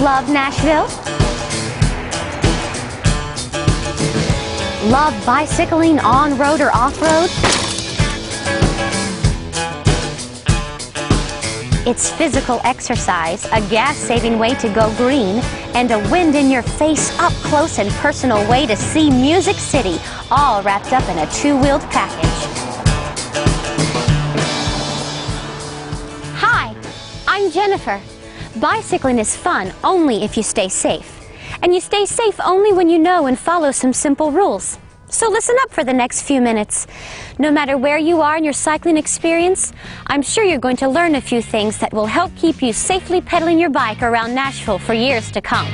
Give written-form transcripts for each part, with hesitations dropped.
Love Nashville? Love bicycling on-road or off-road? It's physical exercise, a gas-saving way to go green, and a wind-in-your-face, up-close and personal way to see Music City, all wrapped up in a two-wheeled package. Hi, I'm Jennifer. Bicycling is fun only if you stay safe. And you stay safe only when you know and follow some simple rules. So listen up for the next few minutes. No matter where you are in your cycling experience, I'm sure you're going to learn a few things that will help keep you safely pedaling your bike around Nashville for years to come.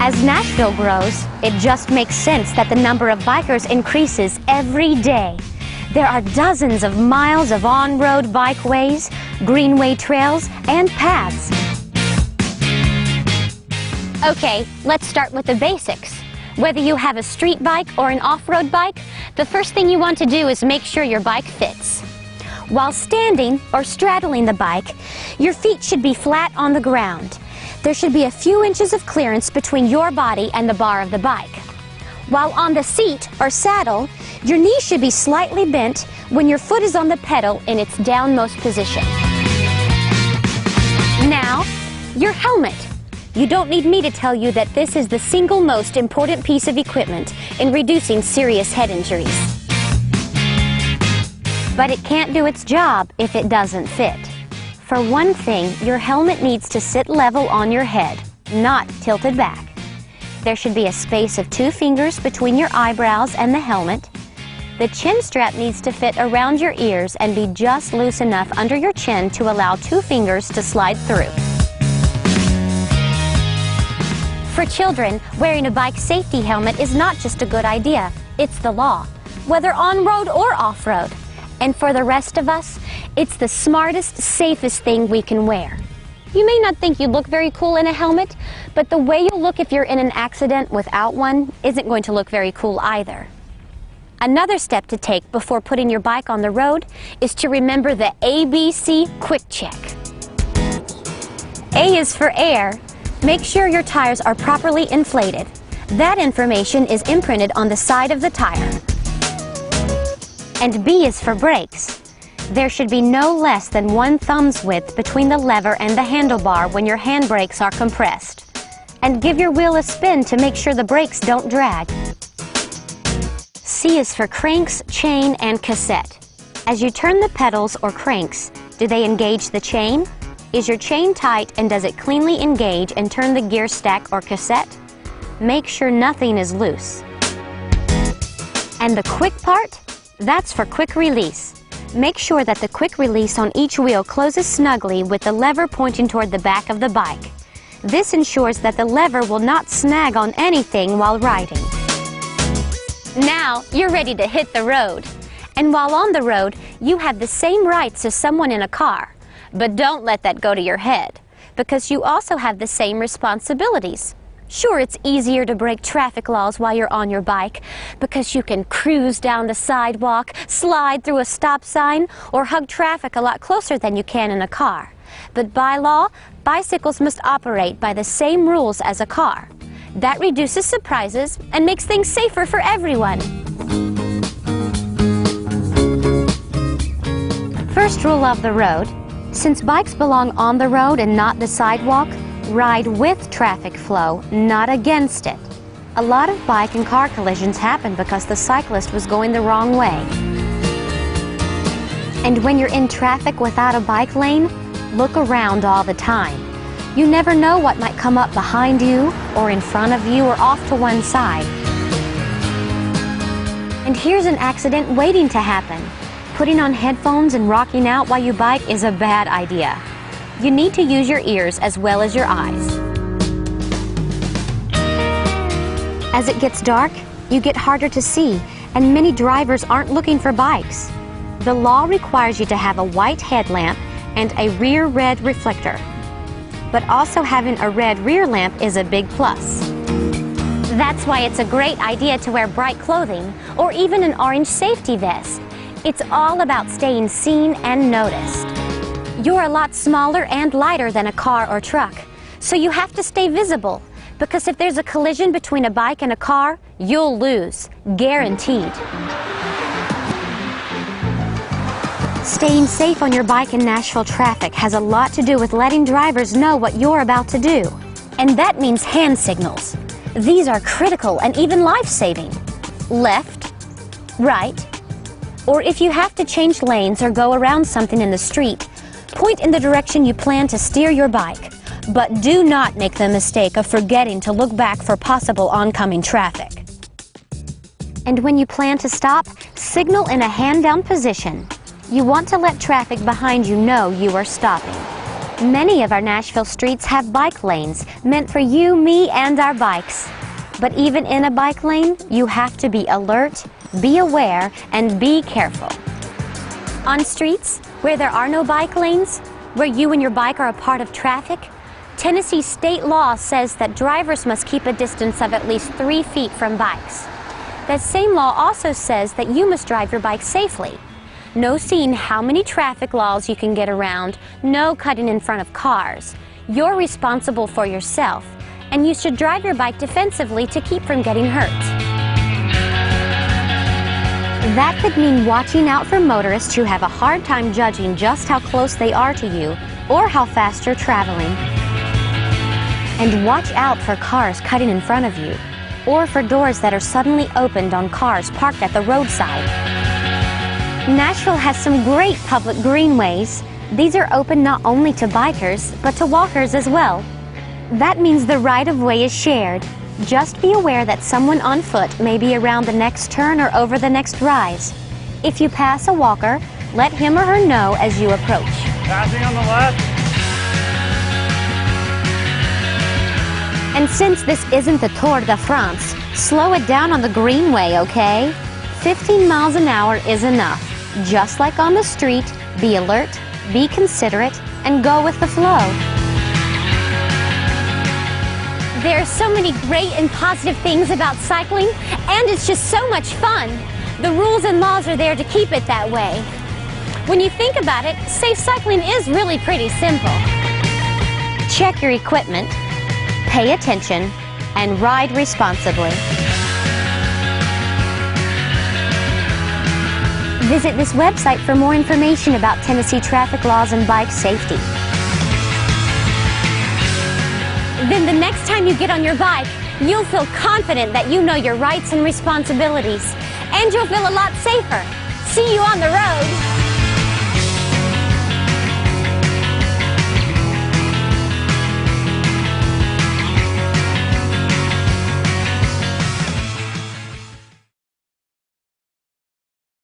As Nashville grows, it just makes sense that the number of bikers increases every day. There are dozens of miles of on-road bikeways, greenway trails, and paths. Okay, let's start with the basics. Whether you have a street bike or an off-road bike, the first thing you want to do is make sure your bike fits. While standing or straddling the bike, your feet should be flat on the ground. There should be a few inches of clearance between your body and the bar of the bike. While on the seat or saddle, your knee should be slightly bent when your foot is on the pedal in its downmost position. Now, your helmet. You don't need me to tell you that this is the single most important piece of equipment in reducing serious head injuries. But it can't do its job if it doesn't fit. For one thing, your helmet needs to sit level on your head, not tilted back. There should be a space of 2 fingers between your eyebrows and the helmet. The chin strap needs to fit around your ears and be just loose enough under your chin to allow 2 fingers to slide through. For children, wearing a bike safety helmet is not just a good idea, it's the law, whether on-road or off-road. And for the rest of us, it's the smartest, safest thing we can wear. You may not think you look very cool in a helmet, but the way you'll look if you're in an accident without one isn't going to look very cool either. Another step to take before putting your bike on the road is to remember the ABC Quick Check. A is for air. Make sure your tires are properly inflated. That information is imprinted on the side of the tire. And B is for brakes. There should be no less than 1 thumb's width between the lever and the handlebar when your handbrakes are compressed. And give your wheel a spin to make sure the brakes don't drag. C is for cranks, chain, and cassette. As you turn the pedals or cranks, do they engage the chain? Is your chain tight and does it cleanly engage and turn the gear stack or cassette? Make sure nothing is loose. And the quick part? That's for quick release. Make sure that the quick release on each wheel closes snugly with the lever pointing toward the back of the bike. This ensures that the lever will not snag on anything while riding. Now you're ready to hit the road. And while on the road, you have the same rights as someone in a car. But don't let that go to your head, because you also have the same responsibilities. Sure, it's easier to break traffic laws while you're on your bike because you can cruise down the sidewalk, slide through a stop sign, or hug traffic a lot closer than you can in a car. But by law, bicycles must operate by the same rules as a car. That reduces surprises and makes things safer for everyone. First rule of the road: since bikes belong on the road and not the sidewalk, ride with traffic flow, not against it. A lot of bike and car collisions happen because the cyclist was going the wrong way. And when you're in traffic without a bike lane, look around all the time. You never know what might come up behind you, or in front of you, or off to one side. And here's an accident waiting to happen. Putting on headphones and rocking out while you bike is a bad idea. You need to use your ears as well as your eyes. As it gets dark, you get harder to see, and many drivers aren't looking for bikes. The law requires you to have a white headlamp and a rear red reflector. But also having a red rear lamp is a big plus. That's why it's a great idea to wear bright clothing or even an orange safety vest. It's all about staying seen and noticed. You're a lot smaller and lighter than a car or truck, so you have to stay visible, because if there's a collision between a bike and a car, you'll lose, guaranteed. Staying safe on your bike in Nashville traffic has a lot to do with letting drivers know what you're about to do. And that means hand signals. These are critical and even life-saving. Left, right, or if you have to change lanes or go around something in the street, point in the direction you plan to steer your bike. But do not make the mistake of forgetting to look back for possible oncoming traffic. And when you plan to stop, signal in a hand-down position. You want to let traffic behind you know you are stopping. Many of our Nashville streets have bike lanes meant for you, me, and our bikes. But even in a bike lane, you have to be alert, be aware, and be careful. On streets where there are no bike lanes, where you and your bike are a part of traffic, Tennessee state law says that drivers must keep a distance of at least 3 feet from bikes. That same law also says that you must drive your bike safely. No seeing how many traffic laws you can get around, no cutting in front of cars. You're responsible for yourself, and you should drive your bike defensively to keep from getting hurt. That could mean watching out for motorists who have a hard time judging just how close they are to you or how fast you're traveling. And watch out for cars cutting in front of you, or for doors that are suddenly opened on cars parked at the roadside. Nashville has some great public greenways. These are open not only to bikers, but to walkers as well. That means the right-of-way is shared. Just be aware that someone on foot may be around the next turn or over the next rise. If you pass a walker, let him or her know as you approach. Passing on the left. And since this isn't the Tour de France, slow it down on the greenway, okay? 15 miles an hour is enough. Just like on the street, be alert, be considerate, and go with the flow. There are so many great and positive things about cycling, and it's just so much fun. The rules and laws are there to keep it that way. When you think about it, safe cycling is really pretty simple. Check your equipment, pay attention, and ride responsibly. Visit this website for more information about Tennessee traffic laws and bike safety. Then the next time you get on your bike, you'll feel confident that you know your rights and responsibilities, and you'll feel a lot safer. See you on the road.